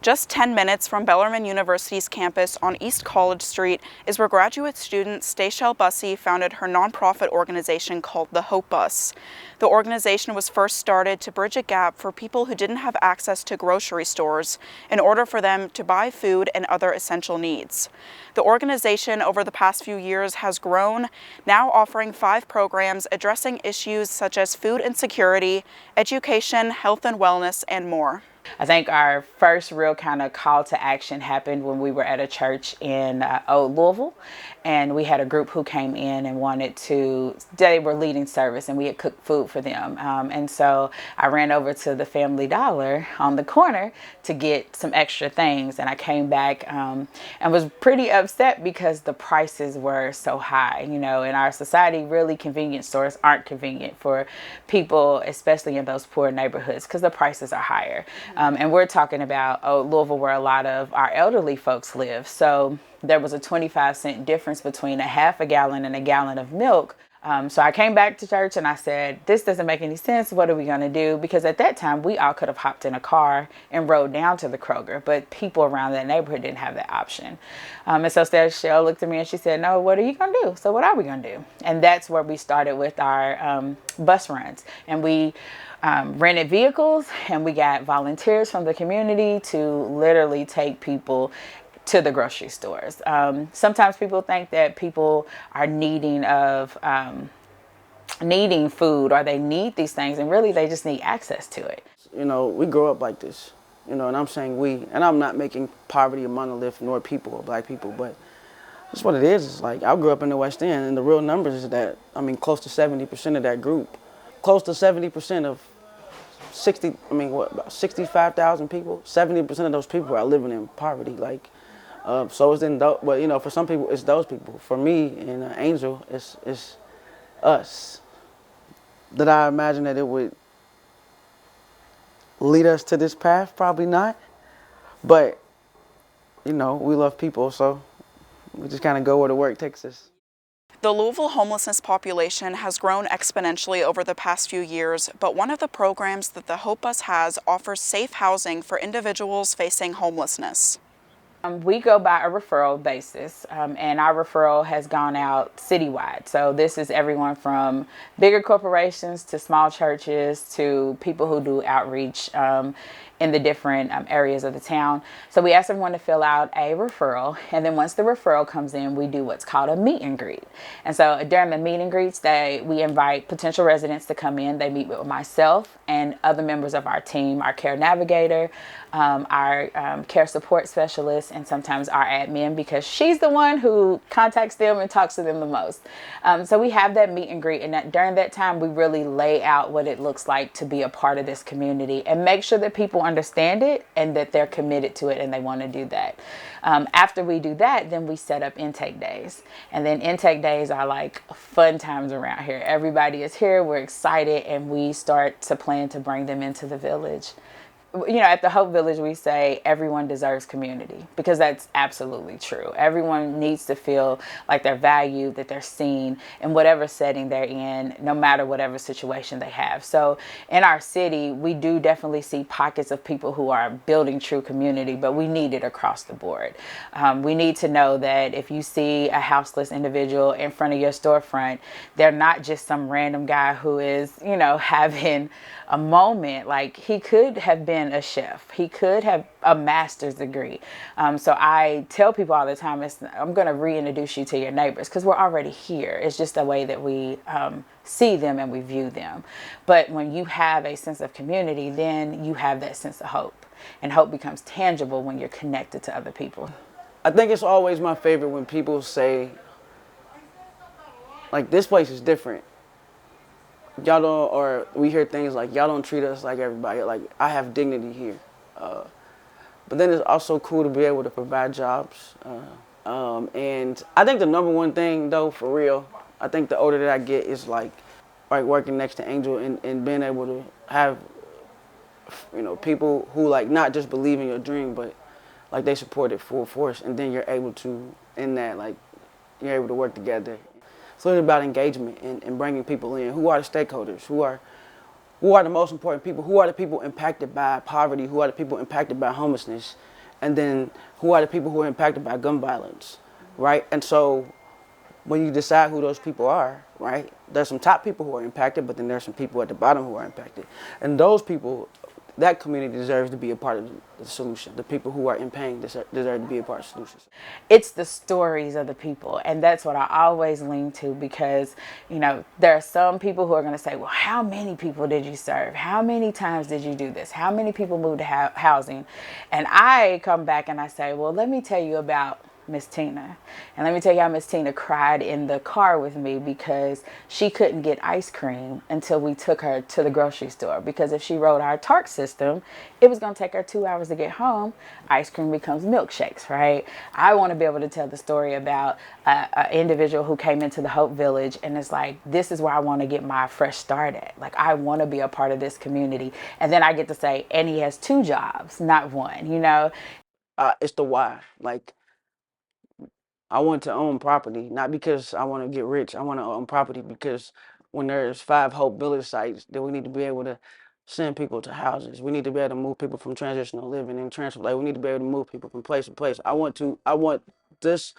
Just 10 minutes from Bellarmine University's campus on East College Street is where graduate student Stachelle Bussey founded her nonprofit organization called the Hope Bus. The organization was first started to bridge a gap for people who didn't have access to grocery stores in order for them to buy food and other essential needs. The organization over the past few years has grown, now offering 5 programs addressing issues such as food insecurity, education, health and wellness, and more. I think our first real kind of call to action happened when we were at a church in Old Louisville, and we had a group who came in and they were leading service, and we had cooked food for them. And so I ran over to the Family Dollar on the corner to get some extra things, and I came back and was pretty upset because the prices were so high. You know, in our society, really convenience stores aren't convenient for people, especially in those poor neighborhoods, because the prices are higher. And we're talking about Louisville, where a lot of our elderly folks live. So there was a 25-cent difference between a half a gallon and a gallon of milk. So I came back to church and I said, this doesn't make any sense. What are we going to do? Because at that time, we all could have hopped in a car and rode down to the Kroger, but people around that neighborhood didn't have that option. And so Stachelle looked at me and she said, no, what are you going to do? So what are we going to do? And that's where we started with our bus runs. And we rented vehicles, and we got volunteers from the community to literally take people to the grocery stores. Sometimes people think that people are needing food, or they need these things, and really they just need access to it. You know, we grow up like this, you know, and I'm saying we, and I'm not making poverty a monolith nor people or black people, but that's what it is. It's like, I grew up in the West End, and the real numbers is that, I mean, close to 70% of that group, close to 70% of 65,000 people, 70% of those people are living in poverty. Like, so it's well, you know, for some people it's those people. For me and Angel, it's us. Did I imagine that it would lead us to this path? Probably not. But, you know, we love people, so we just kind of go where the work takes us. The Louisville homelessness population has grown exponentially over the past few years, but one of the programs that the Hope Bus has offers safe housing for individuals facing homelessness. We go by a referral basis, and our referral has gone out citywide. So this is everyone from bigger corporations to small churches to people who do outreach in the different areas of the town. So we ask everyone to fill out a referral, and then once the referral comes in, we do what's called a meet and greet. And so during the meet and greets, we invite potential residents to come in. They meet with myself and other members of our team, our care navigator, our care support specialist, and sometimes our admin, because she's the one who contacts them and talks to them the most. So we have that meet and greet, and during that time, we really lay out what it looks like to be a part of this community and make sure that people understand it and that they're committed to it and they want to do that. After we do that, then we set up intake days. And then intake days are like fun times around here. Everybody is here, we're excited, and we start to plan to bring them into the village. You know, at the Hope Village, we say everyone deserves community, because that's absolutely true. Everyone needs to feel like they're valued, that they're seen in whatever setting they're in, no matter whatever situation they have. So in our city, we do definitely see pockets of people who are building true community, but we need it across the board. We need to know that if you see a houseless individual in front of your storefront, they're not just some random guy who is, you know, having a moment. Like, he could have been a chef. He could have a master's degree. So I tell people all the time, I'm going to reintroduce you to your neighbors, because we're already here. It's just the way that we see them and we view them. But when you have a sense of community, then you have that sense of hope. And hope becomes tangible when you're connected to other people. I think it's always my favorite when people say, like, this place is different. Y'all don't, or we hear things like, y'all don't treat us like everybody. Like, I have dignity here. But then it's also cool to be able to provide jobs. And I think the number one thing, though, for real, I think the older that I get is like working next to Angel and being able to have, you know, people who like not just believe in your dream, but like they support it full force. And then you're able to, in that, like, you're able to work together. It's really about engagement and bringing people in. Who are the stakeholders? Who are who are the most important people? Who are the people impacted by poverty? Who are the people impacted by homelessness? And then who are the people who are impacted by gun violence, right? And so when you decide who those people are, right, there's some top people who are impacted, but then there's some people at the bottom who are impacted. And those people, that community deserves to be a part of the solution. The people who are in pain deserve to be a part of the solution. It's the stories of the people, and that's what I always lean to, because there are some people who are going to say, well, how many people did you serve? How many times did you do this? How many people moved to housing? And I come back and I say, well, let me tell you about Miss Tina. And let me tell you how Miss Tina cried in the car with me because she couldn't get ice cream until we took her to the grocery store. Because if she rode our TARC system, it was going to take her 2 hours to get home. Ice cream becomes milkshakes, right? I want to be able to tell the story about an individual who came into the Hope Village and it's like, this is where I want to get my fresh start at. Like, I want to be a part of this community. And then I get to say, and he has 2 jobs, not 1, It's the why. Like, I want to own property, not because I want to get rich. I want to own property because when there's 5 Hope Village sites, then we need to be able to send people to houses. We need to be able to move people from transitional living and transfer. Like, we need to be able to move people from place to place. I want this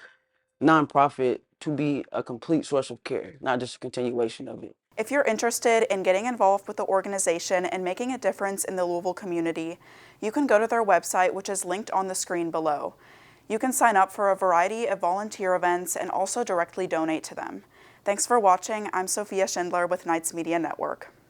nonprofit to be a complete source of care, not just a continuation of it. If you're interested in getting involved with the organization and making a difference in the Louisville community, you can go to their website, which is linked on the screen below. You can sign up for a variety of volunteer events and also directly donate to them. Thanks for watching. I'm Sophia Schindler with Knights Media Network.